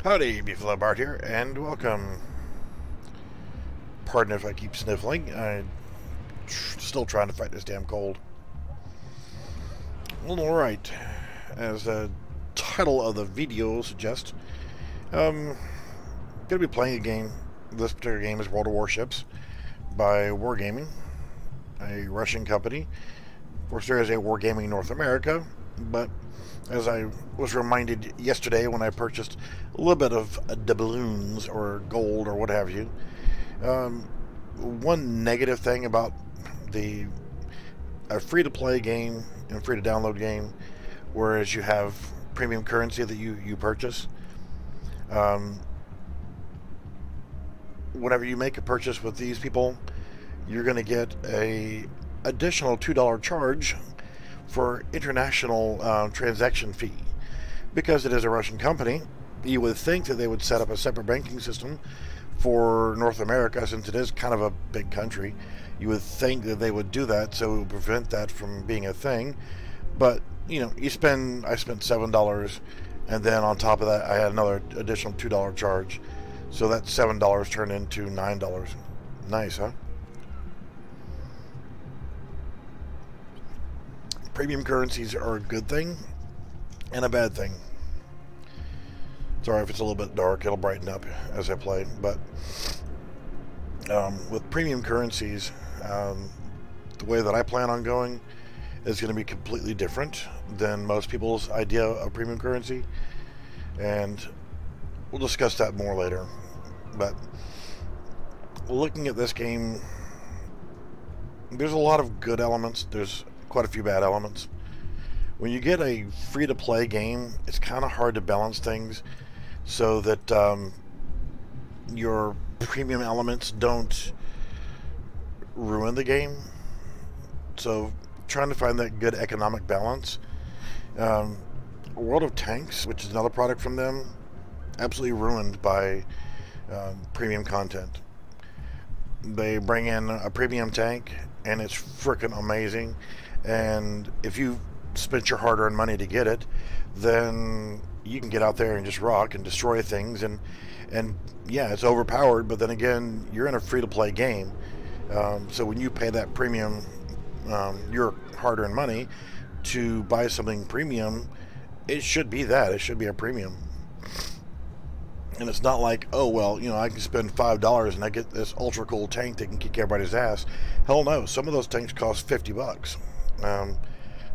Howdy, Beefalo Bart here, and welcome. Pardon if I keep sniffling. I'm still trying to fight this damn cold. Well, alright. As the title of the video suggests, going to be playing a game. This particular game is World of Warships by Wargaming, a Russian company. Of course, there is a Wargaming North America, but as I was reminded yesterday when I purchased a little bit of doubloons or gold or what have you, one negative thing about a free-to-play game and free-to-download game, whereas you have premium currency that you purchase, whenever you make a purchase with these people, you're going to get a additional $2 charge for international transaction fee. Because it is a Russian company, you would think that they would set up a separate banking system for North America, since it is kind of a big country. You would think that they would do that, so it would prevent that from being a thing. But you know, I spent $7, and then on top of that I had another additional $2 charge, so that $7 turned into $9. Nice, huh? Premium currencies are a good thing and a bad thing. Sorry if it's a little bit dark, it'll brighten up as I play. But with premium currencies, the way that I plan on going is going to be completely different than most people's idea of premium currency, and we'll discuss that more later. But looking at this game, there's a lot of good elements. There's quite a few bad elements. When you get a free-to-play game, it's kind of hard to balance things so that your premium elements don't ruin the game. So trying to find that good economic balance. World of Tanks, which is another product from them, absolutely ruined by premium content. They bring in a premium tank and it's freaking amazing, and if you spent your hard-earned money to get it, then you can get out there and just rock and destroy things, and yeah, it's overpowered, but then again, you're in a free-to-play game, so when you pay that premium, your hard-earned money to buy something premium, it should be a premium. And it's not like, oh, well, you know, I can spend $5 and I get this ultra cool tank that can kick everybody's ass. Hell no, some of those tanks cost $50.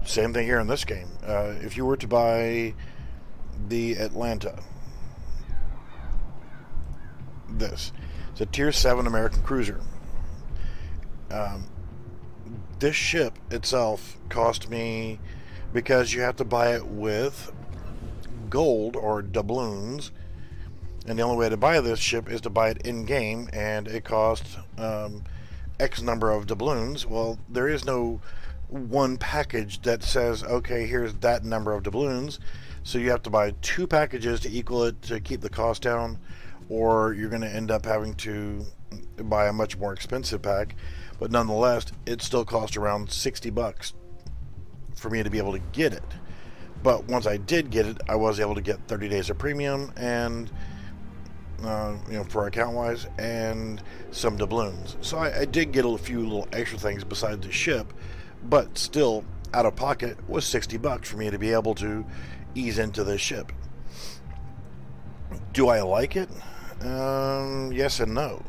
Same thing here in this game. If you were to buy the Atlanta, it's a tier 7 American cruiser. This ship itself cost me, because you have to buy it with gold or doubloons, and the only way to buy this ship is to buy it in-game, and it costs X number of doubloons. Well, there is no one package that says, okay, here's that number of doubloons, so you have to buy 2 packages to equal it to keep the cost down, or you're going to end up having to buy a much more expensive pack. But nonetheless, it still cost around $60 for me to be able to get it. But once I did get it, I was able to get 30 days of premium, and you know, for account wise, and some doubloons. So I did get a few little extra things besides the ship, but still, out of pocket was $60 for me to be able to ease into this ship. Do I like it? Yes and no.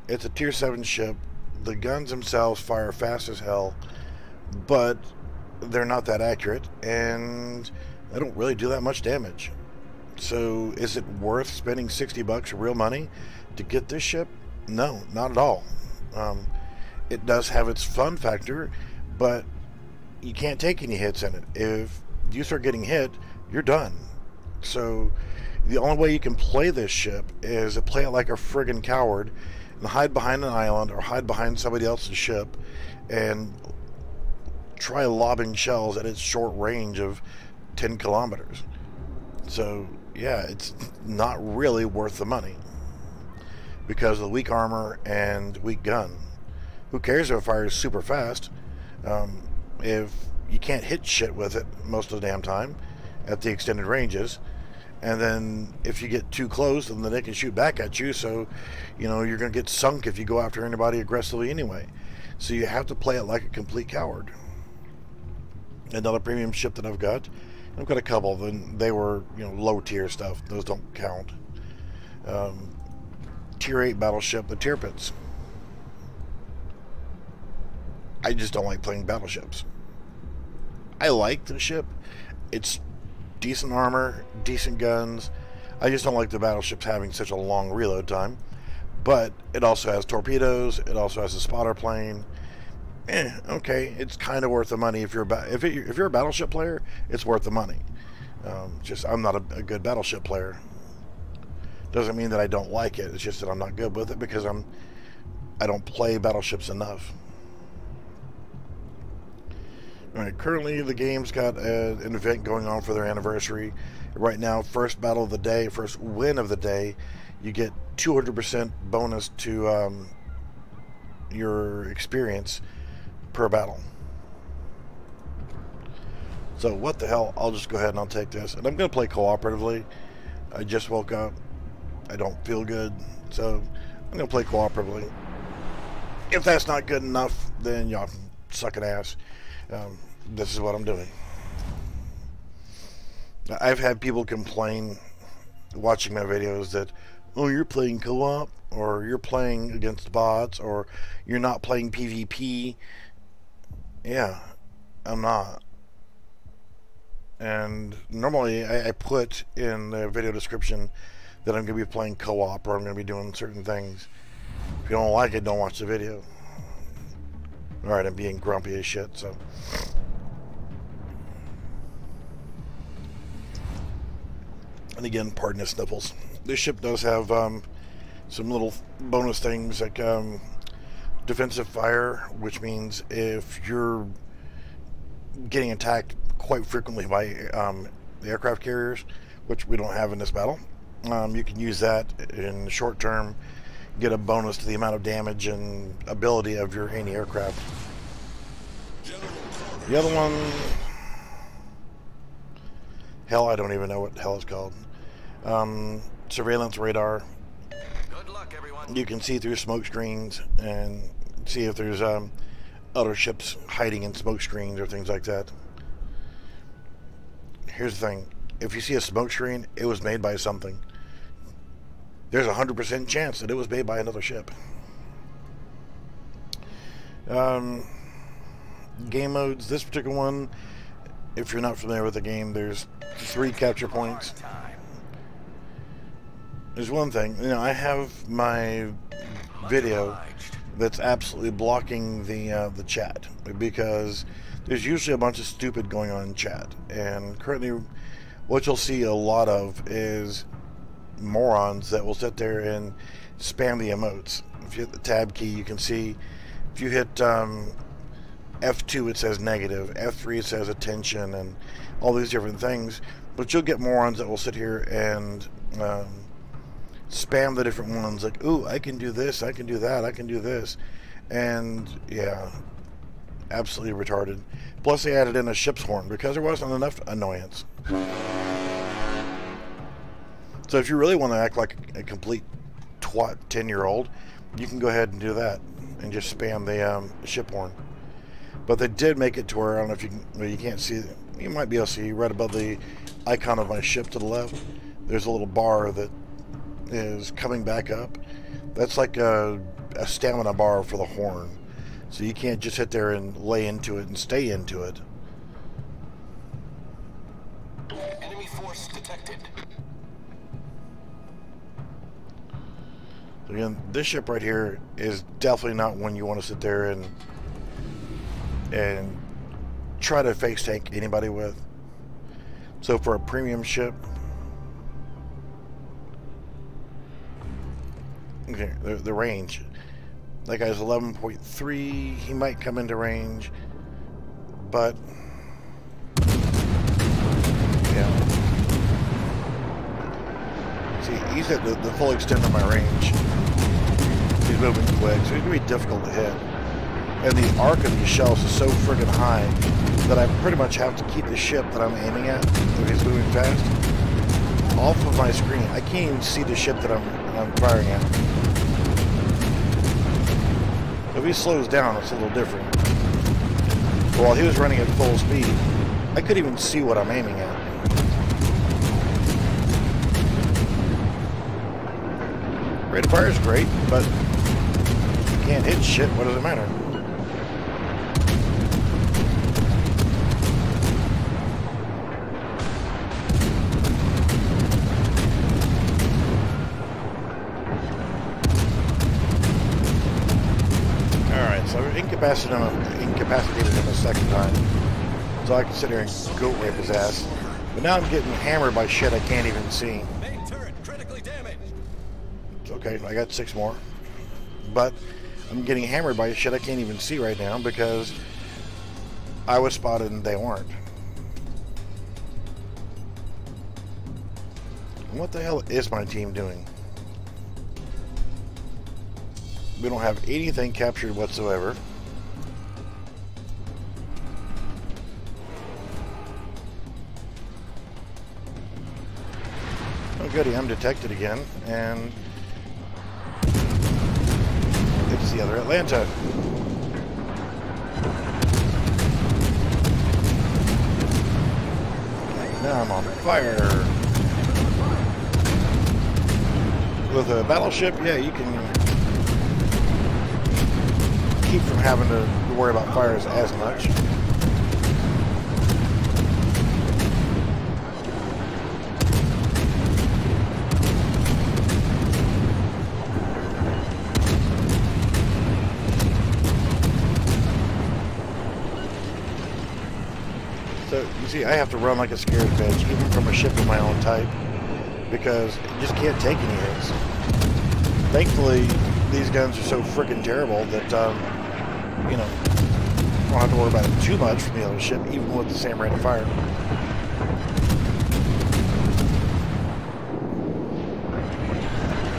It's a tier 7 ship. The guns themselves fire fast as hell, but they're not that accurate, and they don't really do that much damage. So is it worth spending $60 real money to get this ship? No, not at all. It does have its fun factor, but you can't take any hits in it. If you start getting hit, you're done. So the only way you can play this ship is to play it like a friggin' coward and hide behind an island or hide behind somebody else's ship and try lobbing shells at its short range of 10 kilometers. So yeah, it's not really worth the money because of the weak armor and weak gun. Who cares if it fires super fast? If you can't hit shit with it most of the damn time at the extended ranges, And then if you get too close, then they can shoot back at you. So, you know, you're going to get sunk if you go after anybody aggressively anyway. So you have to play it like a complete coward. Another premium ship that I've got a couple of them. They were, you know, low tier stuff. Those don't count. Tier 8 battleship, the Tirpitz. I just don't like playing battleships. I like the ship. It's decent armor, decent guns. I just don't like the battleships having such a long reload time. But it also has torpedoes. It also has a spotter plane. Okay, it's kind of worth the money if you're a battleship player. It's worth the money. Just I'm not a good battleship player. Doesn't mean that I don't like it. It's just that I'm not good with it because I don't play battleships enough. All right, currently the game's got an event going on for their anniversary. Right now, first battle of the day, first win of the day, you get 200% bonus to your experience per battle. So what the hell, I'll just go ahead and I'll take this. And I'm going to play cooperatively. I just woke up. I don't feel good. So I'm going to play cooperatively. If that's not good enough, then y'all can suck an ass. This is what I'm doing. I've had people complain watching my videos that, oh, you're playing co-op, or you're playing against bots, or you're not playing PvP. Yeah, I'm not. And normally I put in the video description that I'm going to be playing co-op, or I'm going to be doing certain things. If you don't like it, don't watch the video. Alright, I'm being grumpy as shit, so. And again, pardon the sniffles. This ship does have some little bonus things like defensive fire, which means if you're getting attacked quite frequently by the aircraft carriers, which we don't have in this battle, you can use that in the short term, get a bonus to the amount of damage and ability of your anti-aircraft. The other one, hell, I don't even know what the hell it's called. Surveillance radar. Good luck, everyone. You can see through smoke screens and see if there's other ships hiding in smoke screens or things like that. Here's the thing. If you see a smoke screen, it was made by something. There's a 100% chance that it was made by another ship. Game modes. This particular one, if you're not familiar with the game, there's 3 capture points. There's one thing, you know, I have my video that's absolutely blocking the chat because there's usually a bunch of stupid going on in chat, and currently what you'll see a lot of is morons that will sit there and spam the emotes. If you hit the tab key, you can see if you hit F2 it says negative, F3 it says attention, and all these different things, but you'll get morons that will sit here and spam the different ones like, ooh, I can do this, I can do that, I can do this, and yeah, absolutely retarded. Plus they added in a ship's horn because there wasn't enough annoyance. So if you really want to act like a complete twat 10-year-old, you can go ahead and do that and just spam the ship horn. But they did make it to where, I don't know if you can, well, you can't see, you might be able to see right above the icon of my ship to the left, there's a little bar that is coming back up. That's like a stamina bar for the horn. So you can't just sit there and lay into it and stay into it. Enemy force detected. Again, this ship right here is definitely not one you want to sit there and try to face tank anybody with. So for a premium ship, okay, the range, that guy's 11.3. He might come into range, but yeah. See, he's at the full extent of my range. He's moving quick, so he's going to be difficult to hit. And the arc of these shells is so friggin' high that I pretty much have to keep the ship that I'm aiming at, if he's moving fast, off of my screen. I can't even see the shit that I'm firing at. If he slows down, it's a little different. But while he was running at full speed, I couldn't even see what I'm aiming at. Rate of fire is great, but if you can't hit shit, what does it matter? Alright, so I incapacitated him a second time. So I can sit here and goat rape his ass. But now I'm getting hammered by shit I can't even see. Main turret critically damaged. Okay, I got 6 more. But I'm getting hammered by shit I can't even see right now because I was spotted and they weren't. What the hell is my team doing? We don't have anything captured whatsoever. Oh goody, I'm detected again, and it's the other Atlanta. Now I'm on fire. With a battleship, yeah, you can keep from having to worry about fires as much. So, you see, I have to run like a scared bitch, even from a ship of my own type, because you just can't take any hits. Thankfully, these guns are so freaking terrible that, you know, I don't have to worry about it too much from the other ship, even with the same rate of fire.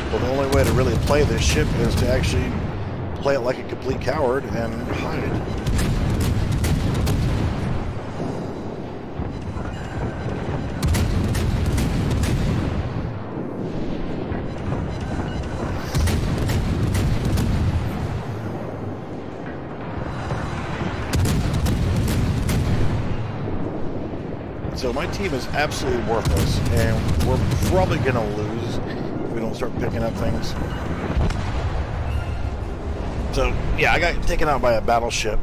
Well, the only way to really play this ship is to actually play it like a complete coward and hide. So my team is absolutely worthless, and we're probably going to lose if we don't start picking up things. So, yeah, I got taken out by a battleship.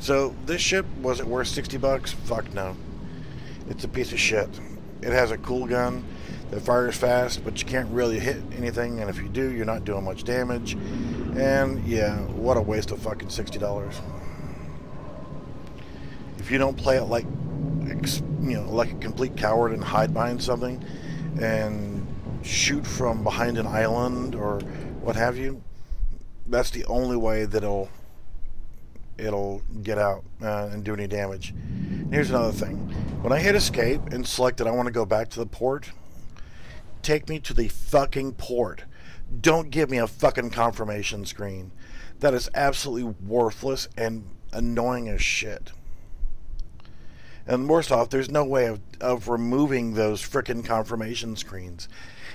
So, this ship, was it worth 60 bucks? Fuck no. It's a piece of shit. It has a cool gun that fires fast, but you can't really hit anything, and if you do, you're not doing much damage. And, yeah, what a waste of fucking $60. If you don't play it like, you know, like a complete coward and hide behind something and shoot from behind an island or what have you, that's the only way that it'll get out and do any damage. Here's another thing. When I hit escape and select that I want to go back to the port, take me to the fucking port. Don't give me a fucking confirmation screen. That is absolutely worthless and annoying as shit. And worst off, there's no way of removing those frickin' confirmation screens.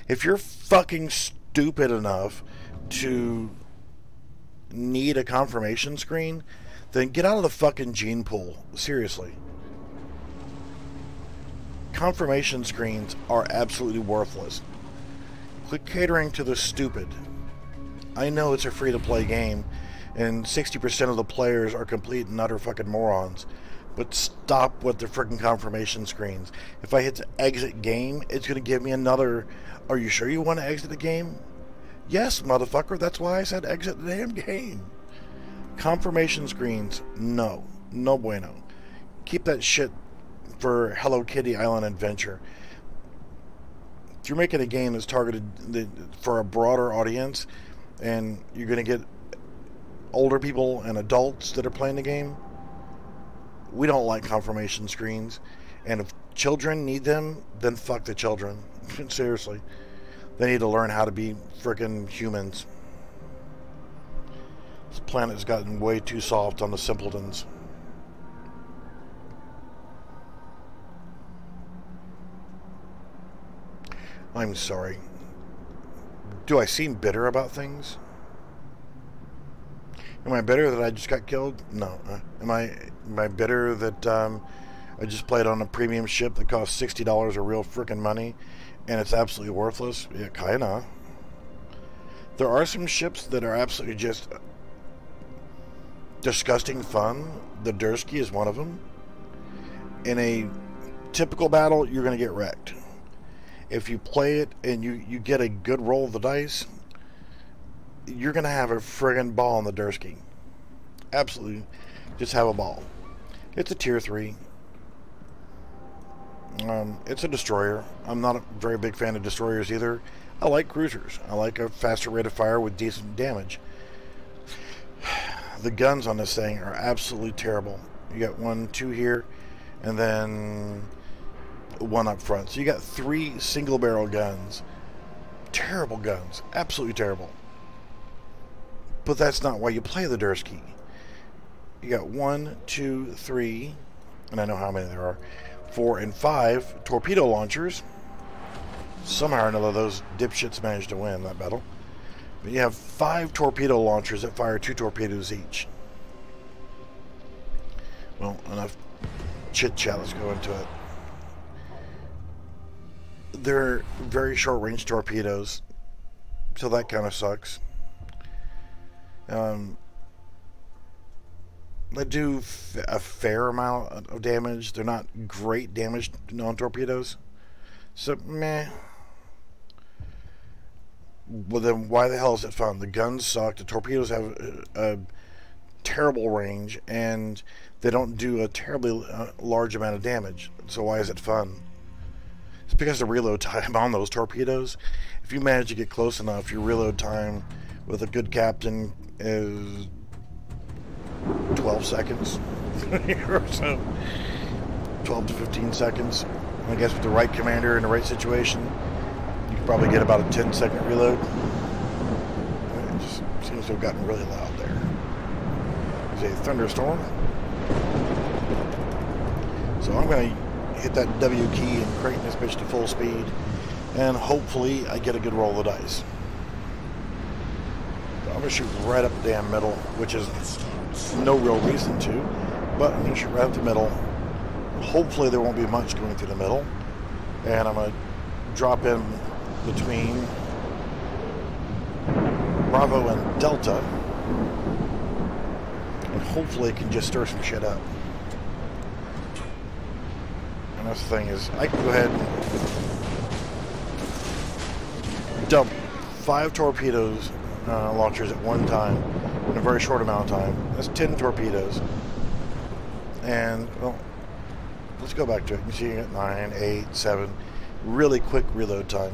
If you're fucking stupid enough to need a confirmation screen, then get out of the fucking gene pool. Seriously. Confirmation screens are absolutely worthless. Quit catering to the stupid. I know it's a free-to-play game, and 60% of the players are complete and utter fucking morons. But stop with the freaking confirmation screens. If I hit to exit game, it's going to give me another, are you sure you want to exit the game? Yes, motherfucker, that's why I said exit the damn game. Confirmation screens, no. No bueno. Keep that shit for Hello Kitty Island Adventure. If you're making a game that's targeted for a broader audience, and you're going to get older people and adults that are playing the game, we don't like confirmation screens, and if children need them, then fuck the children. Seriously. They need to learn how to be frickin' humans. This planet's gotten way too soft on the simpletons. I'm sorry. Do I seem bitter about things? Am I bitter that I just got killed? No. Am I bitter that I just played on a premium ship that costs $60 of real frickin' money and it's absolutely worthless? Yeah, kinda. There are some ships that are absolutely just disgusting fun. The Dursky is one of them. In a typical battle, you're going to get wrecked. If you play it and you get a good roll of the dice, you're going to have a friggin' ball in the Dursky. Absolutely. Just have a ball. It's a tier 3. It's a destroyer. I'm not a very big fan of destroyers either. I like cruisers. I like a faster rate of fire with decent damage. The guns on this thing are absolutely terrible. You got 1, 2 here, and then 1 up front. So you got 3 single barrel guns. Terrible guns. Absolutely terrible. But that's not why you play the Dursky. You got 1, 2, 3, and I know how many there are, 4 and 5 torpedo launchers. Somehow or another, those dipshits managed to win that battle. But you have 5 torpedo launchers that fire 2 torpedoes each. Well, enough chit-chat. Let's go into it. They're very short-range torpedoes, so that kind of sucks. They do a fair amount of damage. They're not great damage non-torpedoes. So, meh. Well, then why the hell is it fun? The guns suck. The torpedoes have a terrible range, and they don't do a terribly large amount of damage. So why is it fun? It's because the reload time on those torpedoes. If you manage to get close enough, your reload time with a good captain is 12 seconds or so. 12 to 15 seconds. And I guess with the right commander in the right situation, you could probably get about a 10-second reload. It just seems to have gotten really loud there. There's a thunderstorm. So I'm going to hit that W key and crank this bitch to full speed, and hopefully I get a good roll of the dice. So I'm going to shoot right up the damn middle, which is no real reason to, but I'm going to shoot right up the middle. Hopefully there won't be much going through the middle, and I'm going to drop in between Bravo and Delta, and hopefully it can just stir some shit up. And that's the thing is, I can go ahead and dump 5 torpedoes launchers at one time in a very short amount of time. That's 10 torpedoes. And, well, let's go back to it. You see, you got 9, 8, 7. Really quick reload time.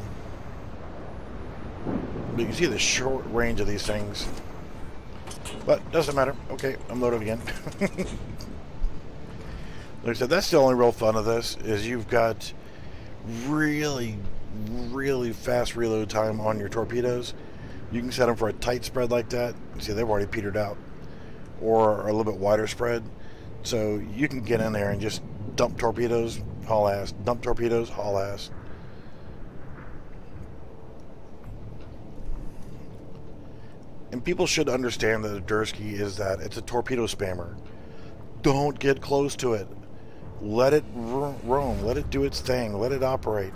But you can see the short range of these things. But, doesn't matter. Okay, I'm loaded again. Like I said, that's the only real fun of this, is you've got really, really fast reload time on your torpedoes. You can set them for a tight spread like that. See, they've already petered out. Or a little bit wider spread. So you can get in there and just dump torpedoes, haul ass. Dump torpedoes, haul ass. And people should understand that a Dursky is that it's a torpedo spammer. Don't get close to it. Let it roam. Let it do its thing. Let it operate.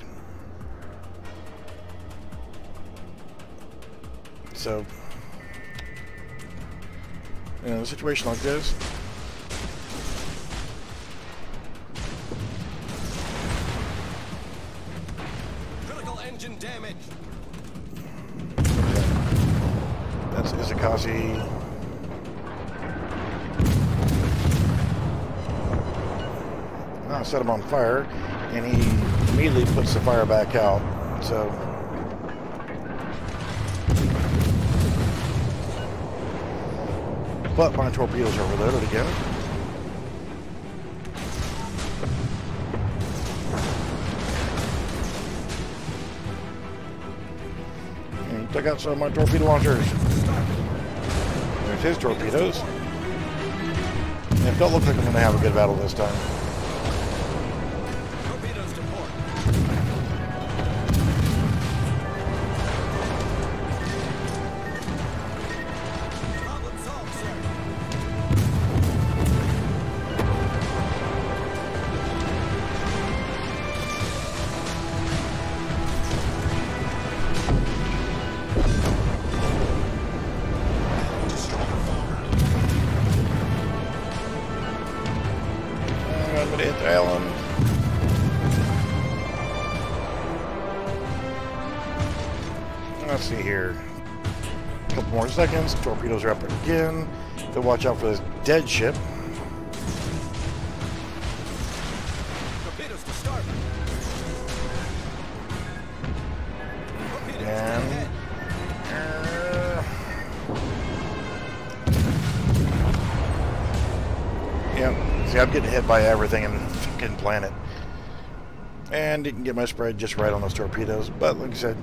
So, in a situation like this, Critical engine damage. that's Izakasi. I set him on fire, and he immediately puts the fire back out. So, but my torpedoes are reloaded again. And he took out some of my torpedo launchers. There's his torpedoes. And it don't look like I'm going to have a good battle this time. to hit the island. Let's see here. A couple more seconds. Torpedoes are up again. So watch out for this dead ship. Torpedoes to start. Torpedoes And ahead. yeah, see, I'm getting hit by everything in the fucking planet. And didn't get my spread just right on those torpedoes. But like I said,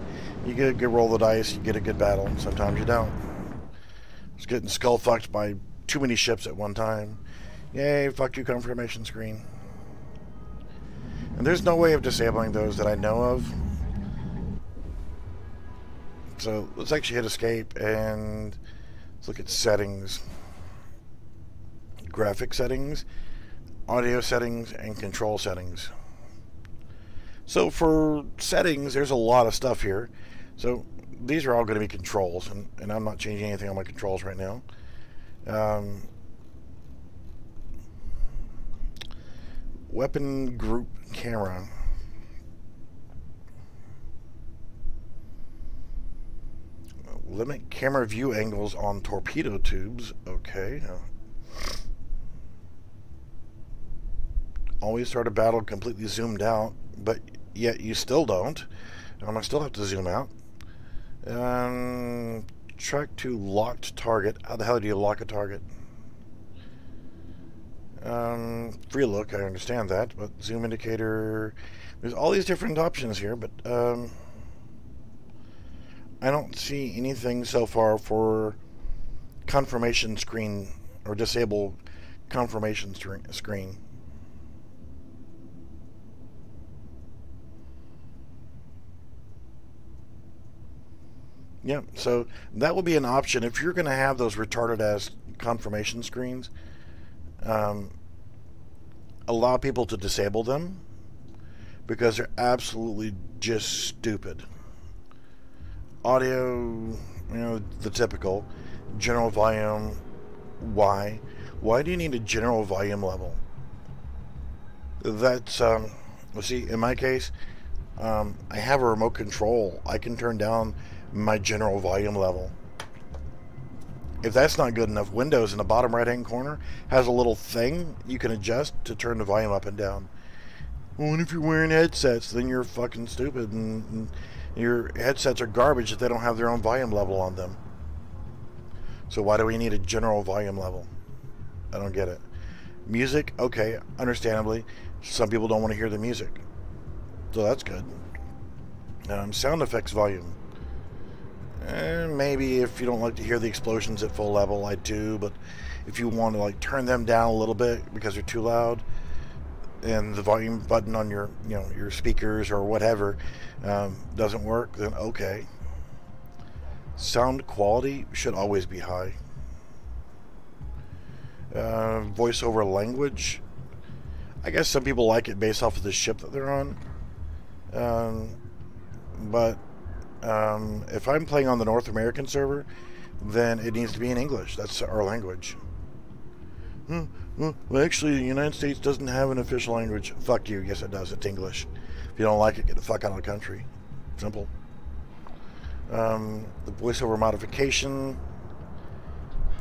you get a good roll of the dice, you get a good battle, and sometimes you don't. I was getting skull fucked by too many ships at one time. Yay, fuck you, confirmation screen. And there's no way of disabling those that I know of. So let's actually hit escape and let's look at settings. Graphic settings, audio settings, and control settings. So for settings, there's a lot of stuff here. So these are all going to be controls, and I'm not changing anything on my controls right now. Weapon group camera. Limit camera view angles on torpedo tubes. Okay. Always start a battle completely zoomed out, but yet you still don't. I'm going to still have to zoom out. Track to locked target. How the hell do you lock a target? Free look, I understand that, but zoom indicator. There's all these different options here, but I don't see anything so far for confirmation screen or disable confirmation screen. Yeah, so that will be an option if you're going to have those retarded ass confirmation screens. Allow people to disable them because they're absolutely just stupid. Audio, you know, the typical general volume. Why do you need a general volume level? That's well, see, in my case, I have a remote control. I can turn down my general volume level. If that's not good enough, Windows in the bottom right hand corner has a little thing you can adjust to turn the volume up and down. Well, and if you're wearing headsets, then you're fucking stupid, and your headsets are garbage if they don't have their own volume level on them. So why do we need a general volume level? I don't get it. Music, okay, understandably, some people don't want to hear the music, so that's good. Sound effects volume. Maybe if you don't like to hear the explosions at full level, I do, but if you want to like turn them down a little bit because they're too loud, and the volume button on your, you know, your speakers or whatever doesn't work, then okay. Sound quality should always be high. Voiceover language, I guess some people like it based off of the ship that they're on, but if I'm playing on the North American server, then it needs to be in English. That's our language. Well, actually, the United States doesn't have an official language. Fuck you. Yes, it does. It's English. If you don't like it, get the fuck out of the country. Simple. The voiceover modification,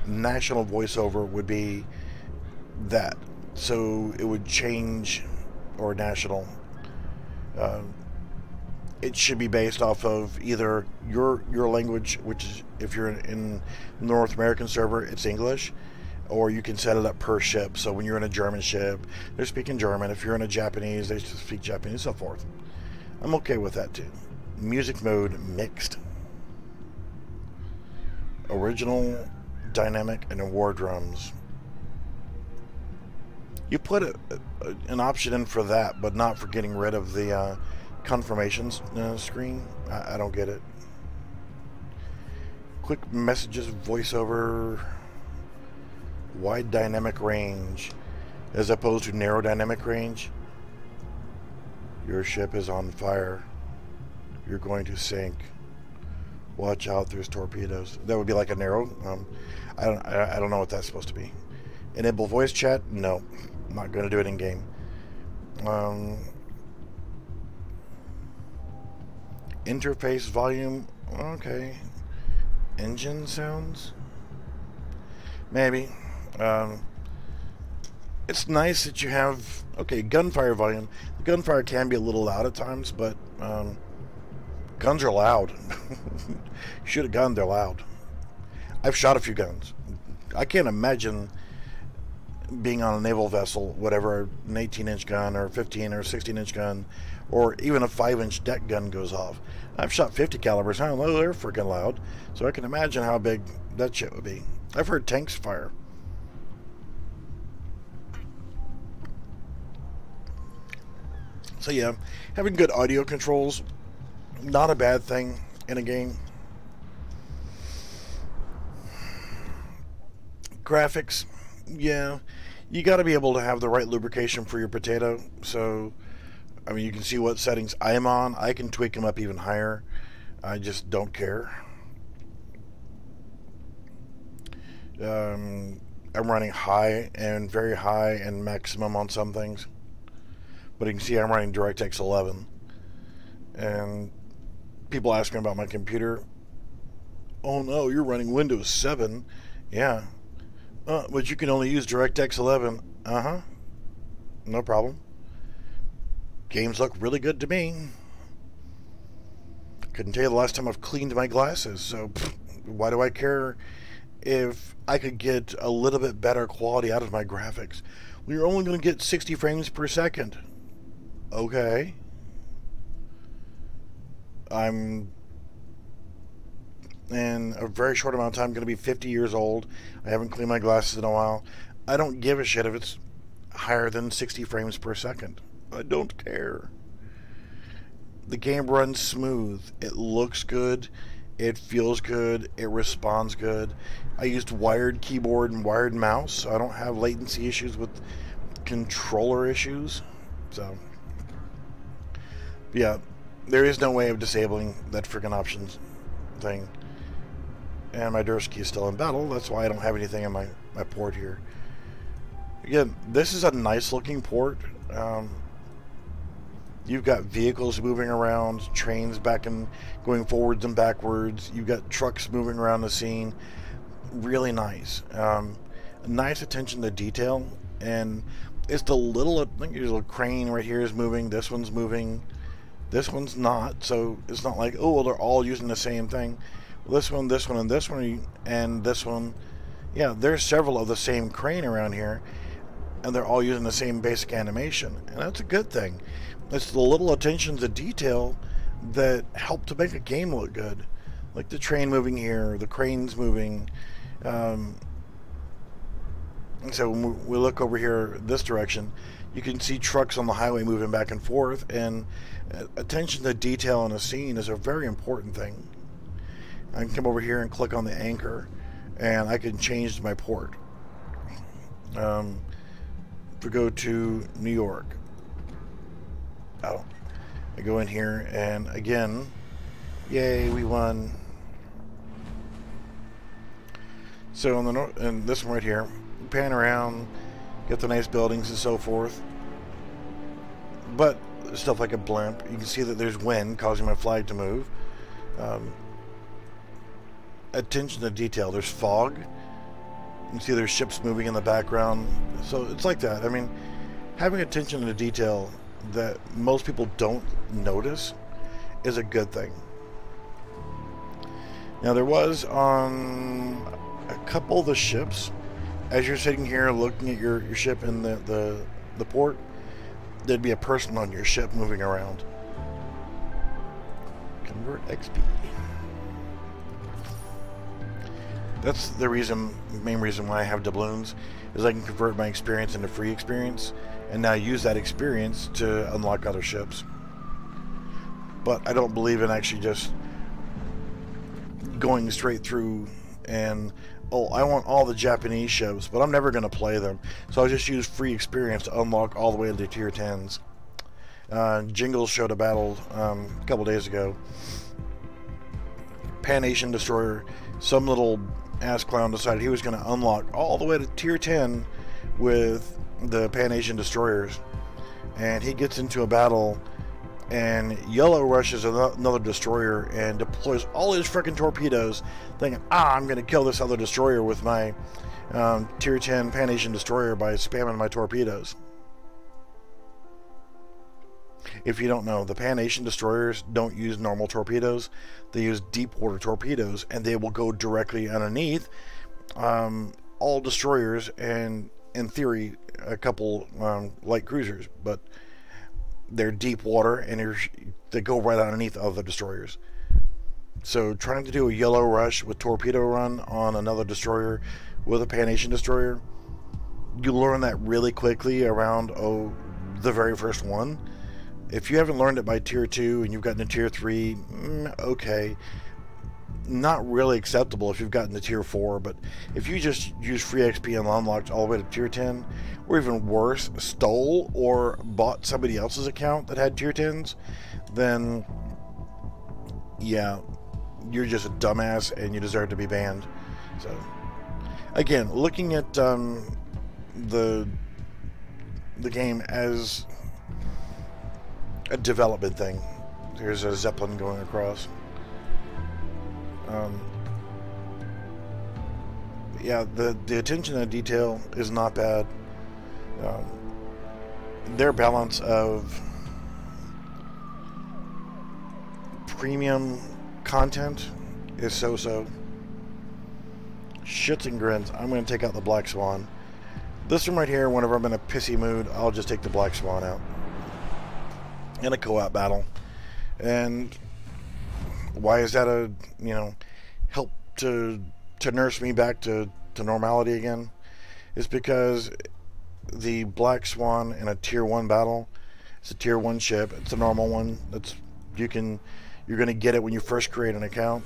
national voiceover would be that. So it would change, or national. It should be based off of either your language, which is, if you're in the North American server, it's English, or you can set it up per ship. So when you're in a German ship, they're speaking German. If you're in a Japanese, they speak Japanese, and so forth. I'm okay with that too. Music mode, mixed. Original, dynamic, and war drums. You put an option in for that, but not for getting rid of the confirmation screen. I don't get it. Quick messages, voiceover, wide dynamic range as opposed to narrow dynamic range. Your ship is on fire. You're going to sink. Watch out, there's torpedoes. That would be like a narrow. I don't know what that's supposed to be. Enable voice chat? No, I'm not going to do it in game. Interface volume, okay. Engine sounds, maybe. It's nice that you have, okay, gunfire volume. The gunfire can be a little loud at times, but guns are loud. You shoot a gun, they're loud. I've shot a few guns. I can't imagine being on a naval vessel, whatever, an 18-inch gun or 15 or 16-inch gun, or even a 5-inch deck gun goes off. I've shot 50 calibers. I don't know, they're freaking loud. So I can imagine how big that shit would be. I've heard tanks fire. So yeah, having good audio controls, not a bad thing in a game. Graphics, yeah, you got to be able to have the right lubrication for your potato. So, I mean, you can see what settings I'm on. I can tweak them up even higher. I just don't care. I'm running high and very high and maximum on some things. But you can see I'm running DirectX 11. And people ask me about my computer. Oh no, you're running Windows 7. Yeah. But you can only use DirectX 11. Uh-huh. No problem. Games look really good to me. Couldn't tell you the last time I've cleaned my glasses, so why do I care if I could get a little bit better quality out of my graphics? Well, you're only going to get 60 frames per second. Okay. I'm in a very short amount of time going to be 50 years old. I haven't cleaned my glasses in a while. I don't give a shit if it's higher than 60 frames per second. I don't care. The game runs smooth. It looks good. It feels good. It responds good. I used wired keyboard and wired mouse, so I don't have latency issues with controller issues. So, yeah, there is no way of disabling that freaking options thing. And my Dursky is still in battle. That's why I don't have anything in my port here. Again, this is a nice looking port. You've got vehicles moving around, trains back and going forwards and backwards. You've got trucks moving around the scene. Really nice. Nice attention to detail. And it's the little, I think there's a little crane right here is moving. This one's moving. This one's not. So it's not like, oh, well, they're all using the same thing. Well, this one, and this one. Yeah, there's several of the same crane around here. And they're all using the same basic animation. And that's a good thing. It's the little attention to detail that help to make a game look good. Like the train moving here, the cranes moving. And so when we look over here this direction, you can see trucks on the highway moving back and forth. And attention to detail in a scene is a very important thing. I can come over here and click on the anchor, and I can change my port. To go to New York. Oh, I go in here, and again, yay, we won. So on the north, and this one right here, pan around, get the nice buildings and so forth. But stuff like a blimp, you can see that there's wind causing my flag to move. Attention to detail. There's fog. You can see there's ships moving in the background. So it's like that. I mean, having attention to detail that most people don't notice is a good thing. Now there was on a couple of the ships, as you're sitting here looking at your ship in the port, there'd be a person on your ship moving around. Convert XP. That's the main reason why I have doubloons, is I can convert my experience into free experience, and now use that experience to unlock other ships. But I don't believe in actually just going straight through and, oh, I want all the Japanese ships, but I'm never going to play them. So I just use free experience to unlock all the way to tier 10s. Jingles showed a battle a couple days ago. Pan Asian Destroyer, some little ass clown decided he was going to unlock all the way to tier 10 with the Pan Asian Destroyers. and he gets into a battle, and Yellow rushes another destroyer and deploys all his freaking torpedoes, thinking, I'm going to kill this other destroyer with my Tier 10 Pan-Asian destroyer by spamming my torpedoes. If you don't know, the Pan-Asian destroyers don't use normal torpedoes. They use deep water torpedoes, and they will go directly underneath all destroyers and, in theory, a couple light cruisers. But they're deep water, and they go right underneath other destroyers. So trying to do a yellow rush with torpedo run on another destroyer with a Pan-Asian destroyer, you learn that really quickly around the very first one. If you haven't learned it by Tier 2 and you've gotten to Tier 3, okay. Not really acceptable if you've gotten to Tier 4, but if you just use free XP and unlocked all the way to Tier 10, or even worse, stole or bought somebody else's account that had Tier 10s, then yeah, you're just a dumbass and you deserve to be banned. So, again, looking at the game as a development thing. There's a Zeppelin going across. Yeah, the attention to detail is not bad. Their balance of premium content is so-so. Shits and grins. I'm going to take out the Black Swan. This one right here, whenever I'm in a pissy mood, I'll just take the Black Swan out in a co-op battle. And why is that a, help to nurse me back to normality again? Is because the Black Swan in a Tier 1 battle, it's a Tier 1 ship, it's a normal one. You're going to get it when you first create an account.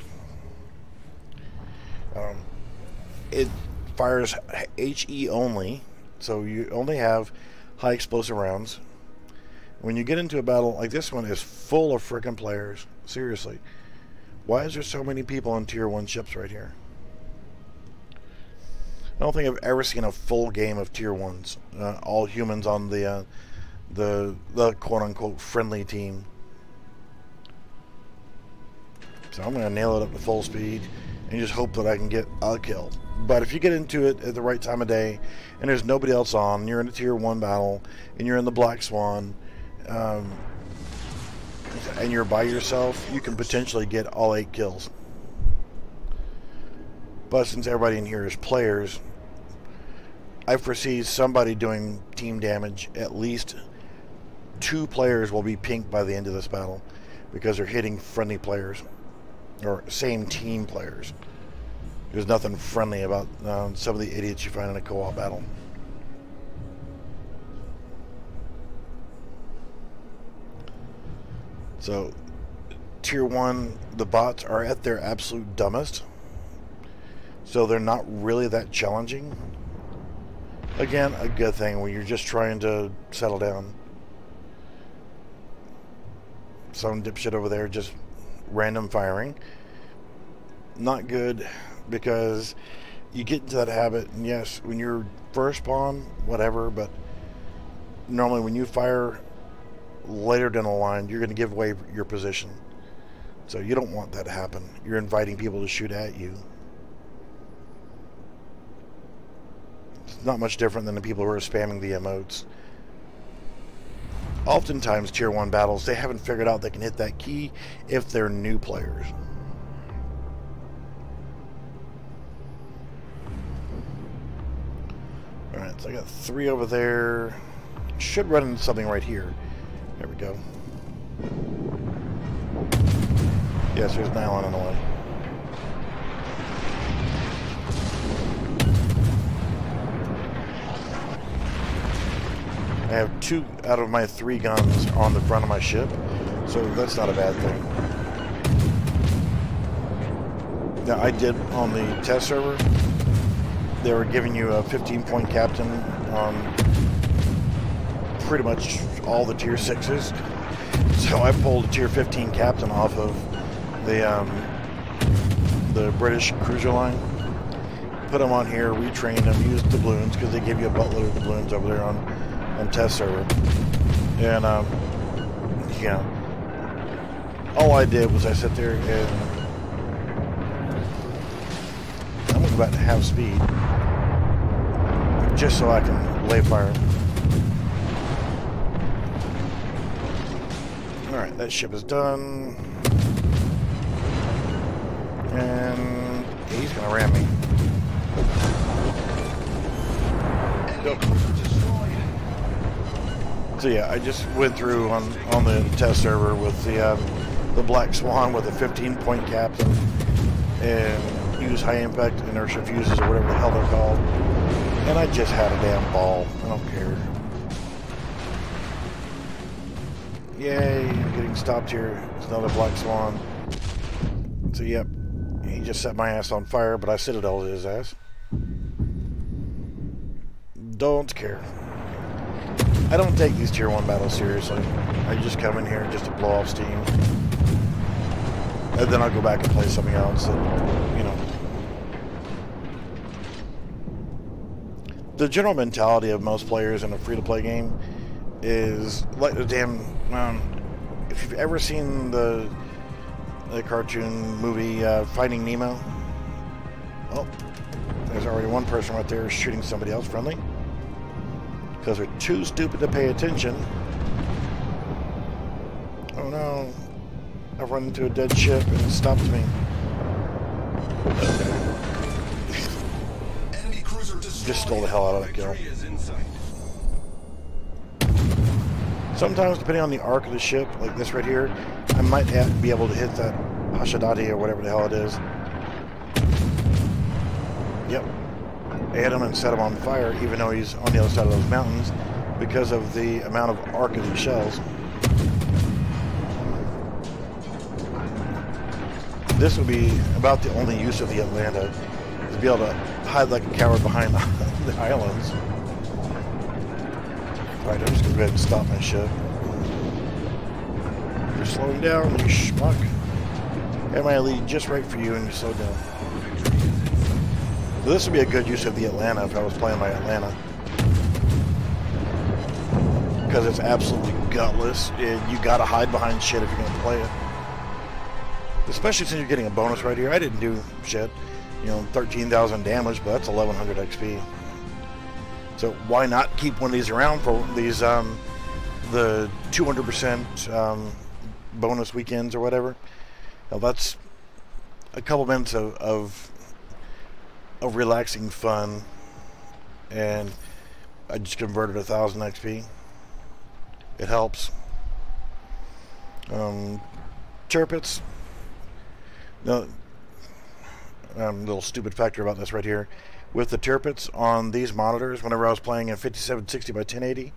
It fires HE only, so you only have high explosive rounds. When you get into a battle like this one, is full of freaking players. Seriously, why is there so many people on Tier 1 ships right here? I don't think I've ever seen a full game of Tier 1s, all humans on the quote-unquote friendly team. So I'm going to nail it up to full speed and just hope that I can get a kill. But if you get into it at the right time of day and there's nobody else on, you're in a Tier 1 battle and you're in the Black Swan, and you're by yourself, you can potentially get all 8 kills. But since everybody in here is players, I foresee somebody doing team damage. At least 2 players will be pinked by the end of this battle because they're hitting friendly players or same team players. There's nothing friendly about some of the idiots you find in a co-op battle. So, Tier 1, the bots are at their absolute dumbest. So they're not really that challenging. Again, a good thing when you're just trying to settle down. Some dipshit over there just random firing. Not good, because you get into that habit, and yes, when you're first spawn, whatever, but normally when you fire later down the line, you're going to give away your position. So you don't want that to happen. You're inviting people to shoot at you. It's not much different than the people who are spamming the emotes. Oftentimes, Tier 1 battles, they haven't figured out they can hit that key if they're new players. Alright, so I got 3 over there. Should run into something right here. There we go. Yes, there's Nylon on the way. I have 2 out of my 3 guns on the front of my ship, so that's not a bad thing. Now, I did on the test server, they were giving you a 15-point captain on pretty much all the Tier 6s. So I pulled a Tier 15 captain off of the British cruiser line, put him on here, retrained him, used doubloons, because they give you a buttload of doubloons over there on test server. And, yeah. All I did was I sat there and I'm going to go back to half speed just so I can lay fire. Alright, that ship is done. And he's going to ram me. Go. So yeah, I just went through on the test server with the Black Swan with a 15-point captain and use high impact inertia fuses or whatever the hell they're called. And I just had a damn ball. I don't care. Yay, I'm getting stopped here. It's another Black Swan. So yep, he just set my ass on fire, but I citadeled his ass. Don't care. I don't take these tier 1 battles seriously. I just come in here just to blow off steam. And then I'll go back and play something else that, you know. The general mentality of most players in a free-to-play game is like the damn... if you've ever seen the cartoon movie Finding Nemo, well, there's already one person right there shooting somebody else friendly. Because they're too stupid to pay attention. Oh no. I've run into a dead ship and it stopped me. Just stole the hell out of that kill. Sometimes, depending on the arc of the ship, like this right here, I might be able to hit that Hashidati or whatever the hell it is. Yep. Hit him and set him on fire, even though he's on the other side of those mountains, because of the amount of arc of these shells. This would be about the only use of the Atlanta, is to be able to hide like a coward behind the islands. Alright, I'm just going to go ahead and stop my ship. You're slowing down, you schmuck. Have my lead just right for you and you slow down. So this would be a good use of the Atlanta if I was playing my Atlanta. Because it's absolutely gutless. You gotta hide behind shit if you're gonna play it. Especially since you're getting a bonus right here. I didn't do shit. You know, 13,000 damage, but that's 1,100 XP. So why not keep one of these around for these, the 200% bonus weekends or whatever. Now that's a couple minutes of relaxing fun, and I just converted 1,000 XP. It helps. Tirpitz. No, little stupid factor about this right here. With the Tirpitz on these monitors, whenever I was playing in 5760 by 1080,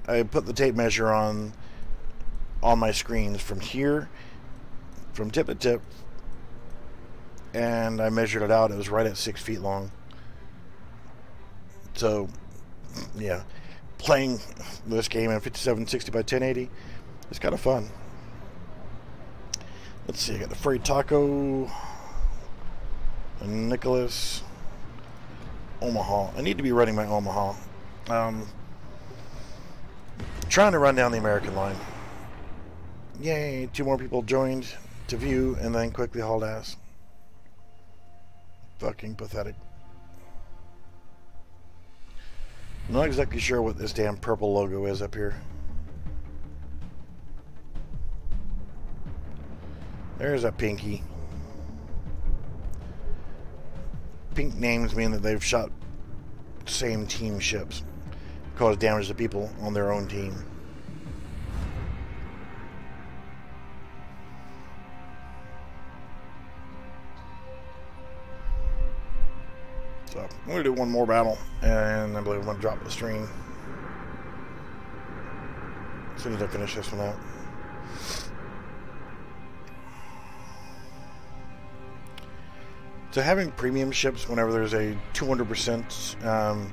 I put the tape measure on my screens from here, from tip to tip, and I measured it out. It was right at 6 feet long. So, yeah, playing this game in 5760 by 1080 is kind of fun. Let's see, I got the Freight Taco, and Nicholas, Omaha. I need to be running my Omaha. Trying to run down the American line. Yay, 2 more people joined to view and then quickly hauled ass. Fucking pathetic. Not exactly sure what this damn purple logo is up here. There's a pinky. Pink names mean that they've shot same team ships, caused damage to people on their own team. So I'm going to do one more battle, and I believe I'm going to drop the stream as soon as I finish this one out. So having premium ships whenever there's a 200%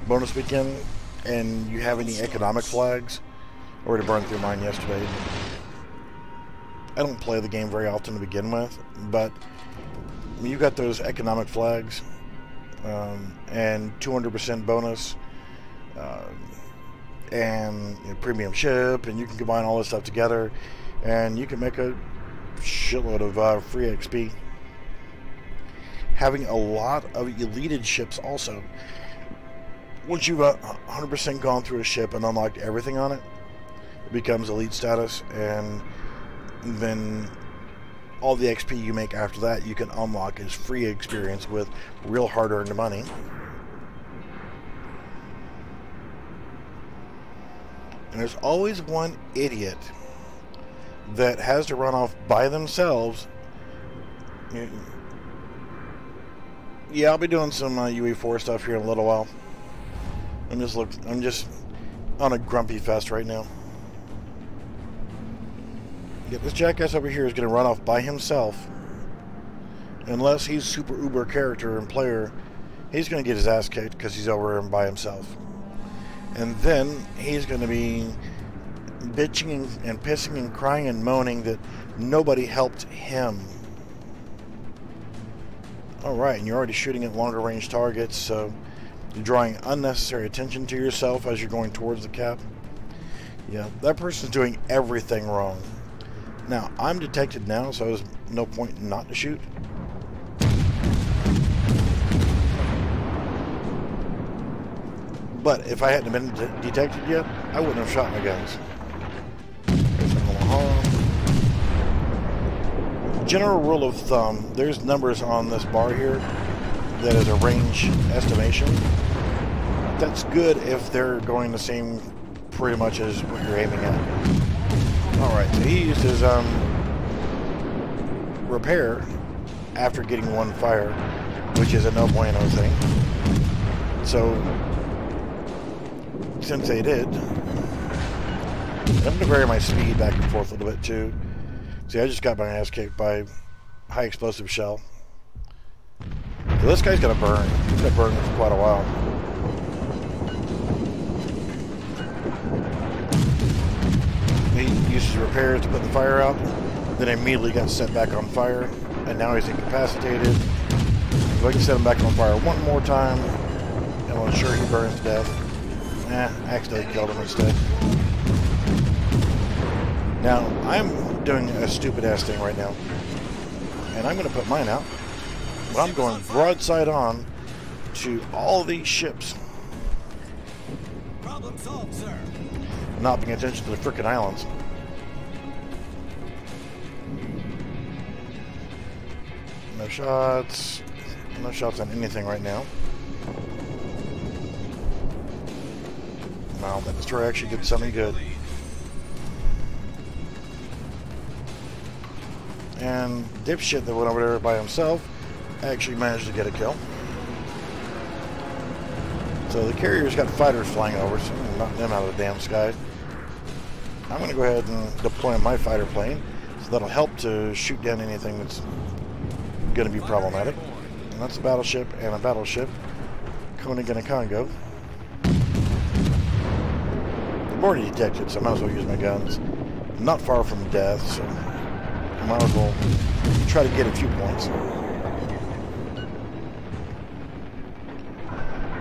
bonus weekend and you have any economic flags, I already burned through mine yesterday. I don't play the game very often to begin with, but when you got those economic flags and 200% bonus, and premium ship, and you can combine all this stuff together, and you can make a shitload of free XP. Having a lot of elite ships also. Once you've 100% gone through a ship and unlocked everything on it, it becomes elite status, and then all the XP you make after that you can unlock as free experience with real hard-earned money. And there's always one idiot that has to run off by themselves. Yeah, I'll be doing some UE4 stuff here in a little while. I'm just on a grumpy fest right now. Yeah, this jackass over here is going to run off by himself. Unless he's super uber character and player, he's going to get his ass kicked because he's over and by himself. And then he's going to be bitching and pissing and crying and moaning that nobody helped him. Alright, and you're already shooting at longer range targets, so you're drawing unnecessary attention to yourself as you're going towards the cap. Yeah, that person's doing everything wrong. Now, I'm detected now, so there's no point not to shoot. But if I hadn't been detected yet, I wouldn't have shot my guns. General rule of thumb, there's numbers on this bar here that is a range estimation. That's good if they're going the same pretty much as what you're aiming at. Alright, so he used his repair after getting one fire, which is a no bueno thing. So since they did, I'm going to vary my speed back and forth a little bit too. See, I just got my ass kicked by high explosive shell. So this guy's going to burn. He's going to burn for quite a while. He uses repairs to put the fire out, then immediately got set back on fire, and now he's incapacitated. So I can set him back on fire one more time, and I'll ensure he burns to death. I accidentally killed him instead. Now, I'm doing a stupid ass thing right now, and I'm going to put mine out, but I'm going broadside on to all these ships. Problem solved, sir. Not paying attention to the frickin' islands. No shots. No shots on anything right now. Wow, that destroyer actually did something good. And dipshit that went over there by himself actually managed to get a kill. So the carrier's got fighters flying over, so I'm knocking them out of the damn sky. I'm going to go ahead and deploy my fighter plane, so that'll help to shoot down anything that's going to be problematic. And that's a battleship and a battleship. Koenig and a Congo. I've already detected, so I might as well use my guns. I'm not far from death, so I might as well try to get a few points.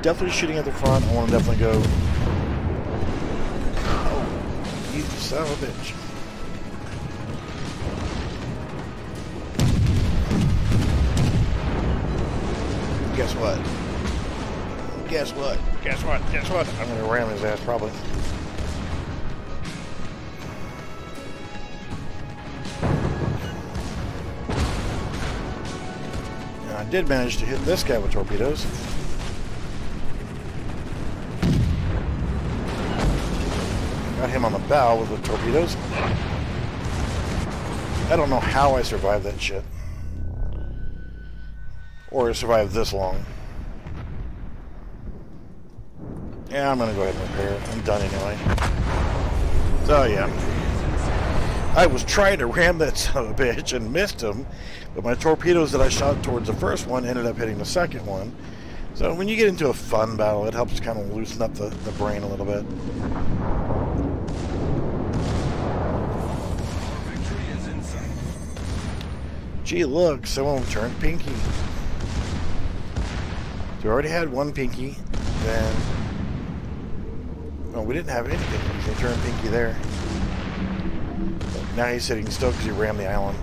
Definitely shooting at the front. I want to definitely go. Oh, you son of a bitch. Guess what? Guess what? Guess what? Guess what? I'm going to ram his ass probably. Now, I did manage to hit this guy with torpedoes. Got him on the bow with the torpedoes. I don't know how I survived that shit. Or survived this long. Yeah, I'm gonna go ahead and repair it. I'm done anyway. So yeah. I was trying to ram that son of a bitch and missed him, but my torpedoes that I shot towards the first one ended up hitting the second one. So when you get into a fun battle, it helps kind of loosen up the brain a little bit. Gee, look, someone turned pinky. So we already had one pinky, then Oh, we didn't have any pinkies. They turned pinky there. Now he's sitting still because he rammed the island.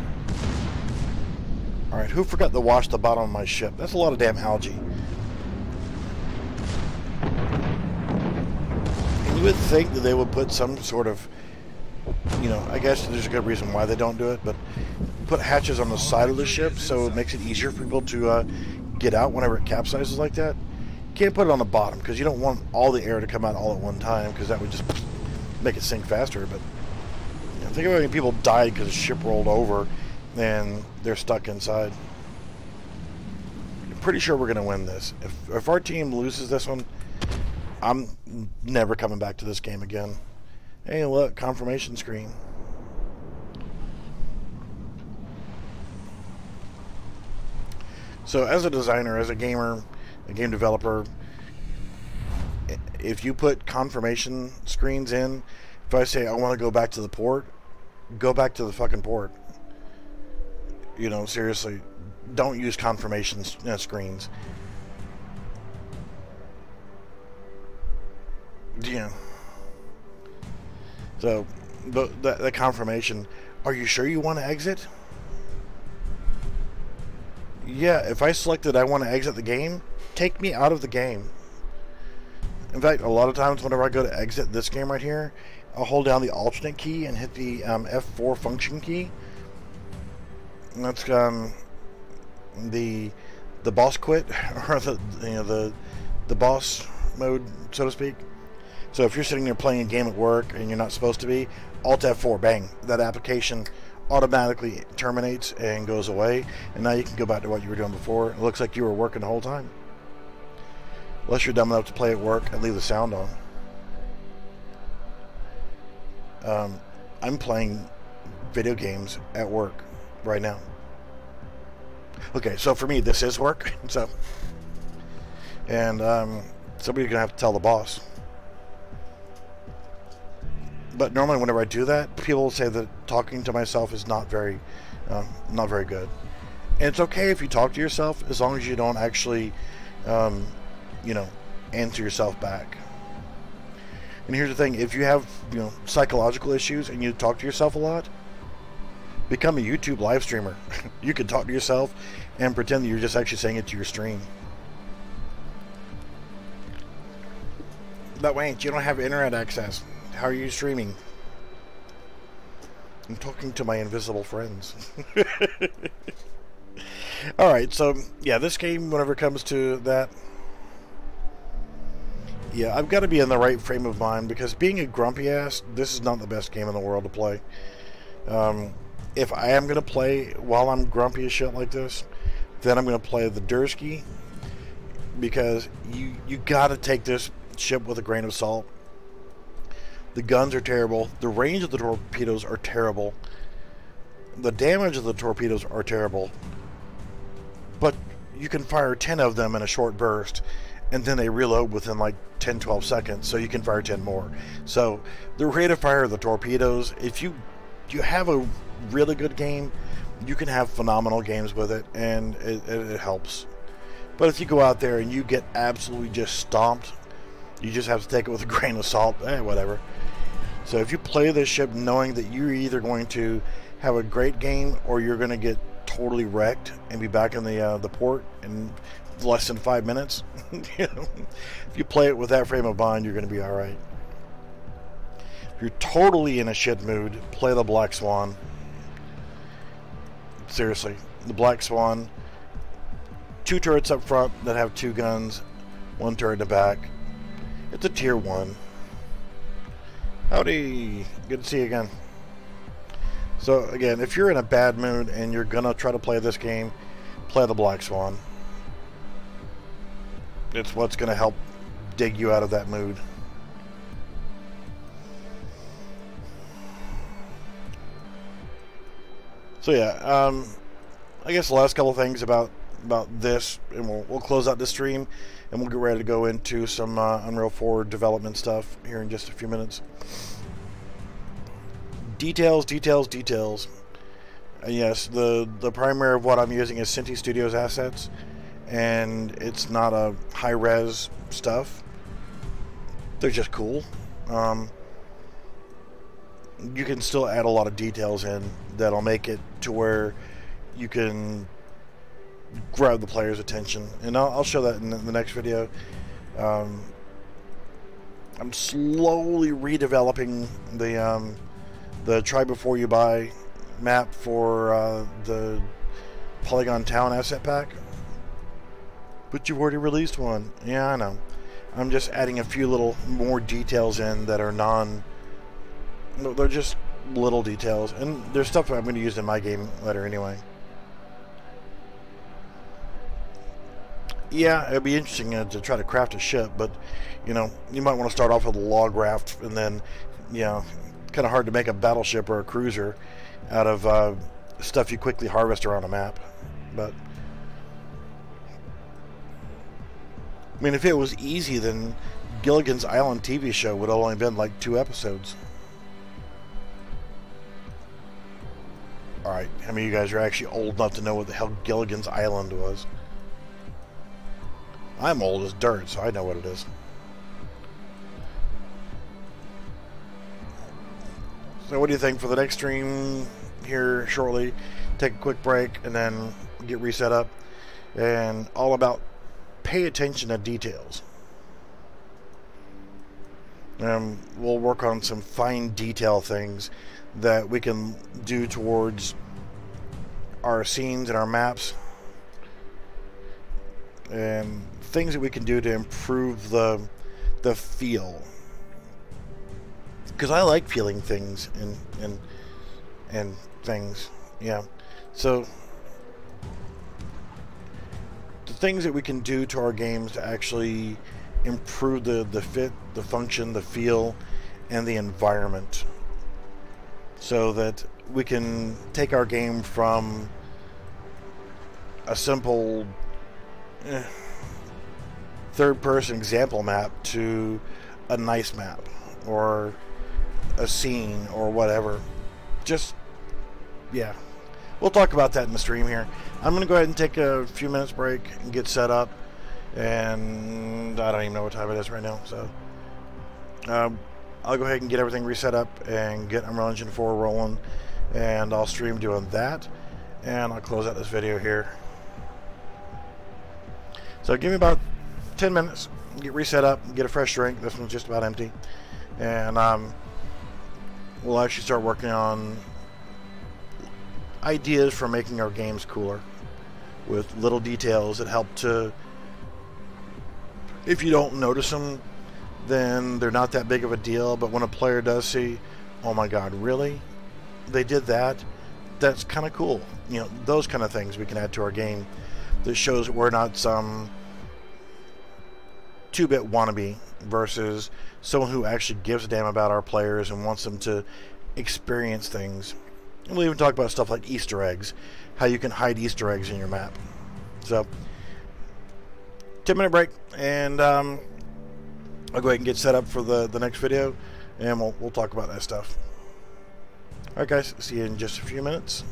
Alright, who forgot to wash the bottom of my ship? That's a lot of damn algae. And you would think that they would put some sort of, you know, I guess there's a good reason why they don't do it, but put hatches on the side of the ship so it makes it easier for people to get out whenever it capsizes like that. You can't put it on the bottom because you don't want all the air to come out all at one time because that would just make it sink faster. But you know, think about how many people died because the ship rolled over and they're stuck inside. I'm pretty sure we're going to win this. If our team loses this one, I'm never coming back to this game again. Hey, look, confirmation screen. So as a designer, as a gamer, a game developer, if you put confirmation screens in, if I say I want to go back to the port, go back to the fucking port. You know, seriously, don't use confirmation screens. Yeah. So, the confirmation, are you sure you want to exit? Yeah, if I selected I want to exit the game, take me out of the game. In fact, a lot of times whenever I go to exit this game right here, I'll hold down the alternate key and hit the F4 function key. And that's the boss quit, or the boss mode, so to speak. So if you're sitting there playing a game at work and you're not supposed to be, Alt F4, bang, that application automatically terminates and goes away, and now you can go back to what you were doing before. It looks like you were working the whole time. Unless you're dumb enough to play at work and leave the sound on. I'm playing video games at work right now. Okay, so for me, this is work. So, and somebody's gonna have to tell the boss. But normally, whenever I do that, people say that talking to myself is not very good. And it's okay if you talk to yourself, as long as you don't actually, you know, answer yourself back. And here's the thing: if you have, you know, psychological issues and you talk to yourself a lot, become a YouTube live streamer. You can talk to yourself and pretend that you're just actually saying it to your stream. But wait, you don't have internet access. How are you streaming? I'm talking to my invisible friends. Alright, so yeah, this game, whenever it comes to that, yeah, I've got to be in the right frame of mind, because being a grumpy ass, this is not the best game in the world to play. If I am going to play while I'm grumpy as shit like this, then I'm going to play the Dursky, because you got to take this ship with a grain of salt. The guns are terrible. The range of the torpedoes are terrible. The damage of the torpedoes are terrible. But you can fire 10 of them in a short burst, and then they reload within like 10-12 seconds, so you can fire 10 more. So the rate of fire of the torpedoes, if you have a really good game, you can have phenomenal games with it, and it helps. But if you go out there and you get absolutely just stomped, you just have to take it with a grain of salt. Whatever. So if you play this ship knowing that you're either going to have a great game or you're going to get totally wrecked and be back in the port in less than 5 minutes, you know, if you play it with that frame of mind, you're going to be all right. If you're totally in a shit mood, play the Black Swan. Seriously, the Black Swan. 2 turrets up front that have 2 guns, 1 turret in the back. It's a tier 1. Howdy, good to see you again. So again, if you're in a bad mood and you're gonna try to play this game, play the Black Swan. It's what's gonna help dig you out of that mood. So yeah, I guess the last couple of things about this, and we'll close out this stream, and we'll get ready to go into some Unreal 4 development stuff here in just a few minutes. Details. And yes, the primary of what I'm using is Synty Studios assets, and it's not a high-res stuff. They're just cool. you can still add a lot of details in that'll make it to where you can grab the player's attention, and I'll show that in the next video. I'm slowly redeveloping the Try Before You Buy map for the Polygon Town asset pack. But you've already released one. Yeah, I know. I'm just adding a few little more details in that are they're just little details, and there's stuff that I'm going to use in my game later anyway. Yeah, it'd be interesting to try to craft a ship, but you know, you might want to start off with a log raft, and then, you know, kind of hard to make a battleship or a cruiser out of stuff you quickly harvest around a map. But I mean, if it was easy, then Gilligan's Island TV show would have only been like 2 episodes. Alright, how many of you guys are actually old enough to know what the hell Gilligan's Island was? I'm old as dirt, so I know what it is. So what do you think for the next stream here shortly? Take a quick break and then get reset up. And all about pay attention to details. We'll work on some fine detail things that we can do towards our scenes and our maps, and things that we can do to improve the feel, because I like feeling things and things. Yeah, so the things that we can do to our games to actually improve the fit, the function, the feel, and the environment, so that we can take our game from a simple third-person example map to a nice map or a scene or whatever. Just, yeah, we'll talk about that in the stream here. I'm going to go ahead and take a few minutes break and get set up, and I don't even know what time it is right now, so I'll go ahead and get everything reset up and get Unreal Engine 4 rolling, and I'll stream doing that, and I'll close out this video here. So give me about 10 minutes, get reset up, get a fresh drink. This one's just about empty, and we'll actually start working on ideas for making our games cooler with little details that help to, if you don't notice them, then they're not that big of a deal, but when a player does see, oh my god, really? They did that? That's kind of cool. You know, those kind of things we can add to our game that shows that we're not some 2-bit wannabe versus someone who actually gives a damn about our players and wants them to experience things. And we'll even talk about stuff like Easter eggs, how you can hide Easter eggs in your map. So, 10-minute break, and I'll go ahead and get set up for the next video, and we'll talk about that stuff. Alright guys, see you in just a few minutes.